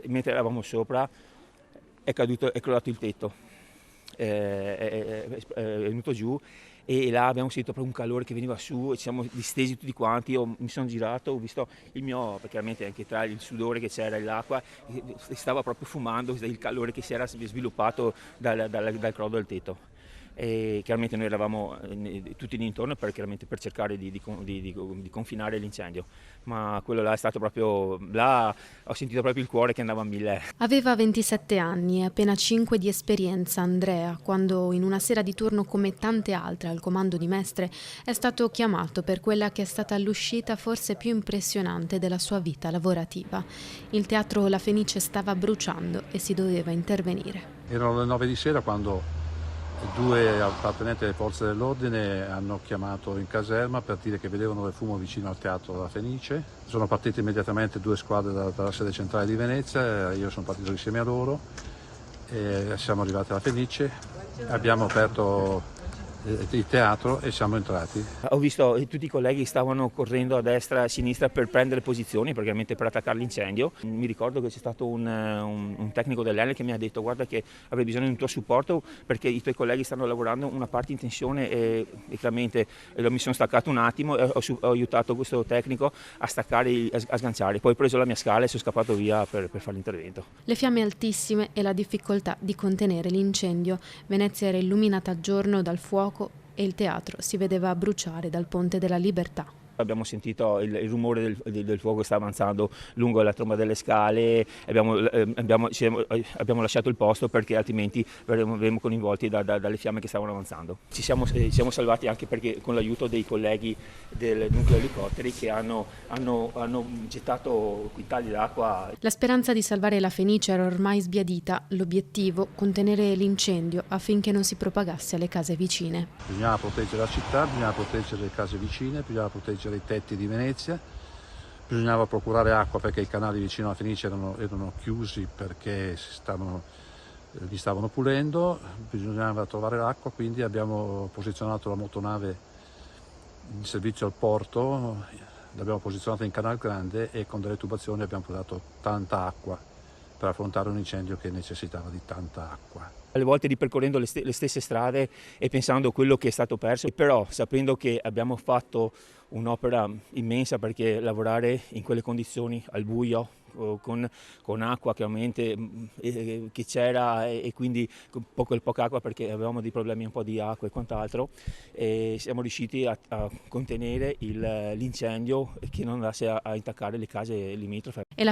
Mentre eravamo sopra è crollato il tetto, è venuto giù e là abbiamo sentito proprio un calore che veniva su e ci siamo distesi tutti quanti. Io mi sono girato, ho visto il mio, perché chiaramente anche tra il sudore che c'era e l'acqua stava proprio fumando il calore che si era sviluppato dal crollo del tetto. E chiaramente noi eravamo tutti lì intorno chiaramente per cercare di confinare l'incendio, ma quello là è stato proprio, là ho sentito proprio il cuore che andava a 1000. Aveva 27 anni e appena 5 di esperienza Andrea, quando in una sera di turno come tante altre al comando di Mestre è stato chiamato per quella che è stata l'uscita forse più impressionante della sua vita lavorativa. Il teatro La Fenice stava bruciando e si doveva intervenire. Erano le 9 di sera quando due appartenenti alle forze dell'ordine hanno chiamato in caserma per dire che vedevano del fumo vicino al teatro La Fenice. Sono partite immediatamente due squadre dalla sede centrale di Venezia, io sono partito insieme a loro e siamo arrivati alla Fenice, abbiamo aperto il teatro e siamo entrati. Ho visto tutti i colleghi stavano correndo a destra e a sinistra per prendere posizioni, praticamente per attaccare l'incendio. Mi ricordo che c'è stato un tecnico dell'Enel che mi ha detto: guarda che avrei bisogno di un tuo supporto perché i tuoi colleghi stanno lavorando una parte in tensione e chiaramente mi sono staccato un attimo e ho aiutato questo tecnico a staccare, a sganciare. Poi ho preso la mia scala e sono scappato via per fare l'intervento. Le fiamme altissime e la difficoltà di contenere l'incendio. Venezia era illuminata a giorno dal fuoco e il teatro si vedeva bruciare dal Ponte della Libertà. Abbiamo sentito il rumore del fuoco che sta avanzando lungo la tromba delle scale, abbiamo lasciato il posto perché altrimenti verremo coinvolti dalle fiamme che stavano avanzando. Ci siamo salvati anche perché con l'aiuto dei colleghi del nucleo elicotteri che hanno gettato quintali d'acqua. La speranza di salvare la Fenice era ormai sbiadita, l'obiettivo contenere l'incendio affinché non si propagasse alle case vicine. Bisognava proteggere la città, bisognava proteggere le case vicine, bisognava proteggere i tetti di Venezia, bisognava procurare acqua perché i canali vicino alla Fenice erano chiusi perché li stavano pulendo, bisognava trovare l'acqua, quindi abbiamo posizionato la motonave in servizio al porto, l'abbiamo posizionata in Canal Grande e con delle tubazioni abbiamo portato tanta acqua per affrontare un incendio che necessitava di tanta acqua. Alle volte ripercorrendo le stesse strade e pensando a quello che è stato perso, però sapendo che abbiamo fatto un'opera immensa, perché lavorare in quelle condizioni al buio con acqua chiaramente che c'era e quindi poca acqua perché avevamo dei problemi un po' di acqua e quant'altro, e siamo riusciti a contenere l'incendio che non andasse a intaccare le case limitrofe.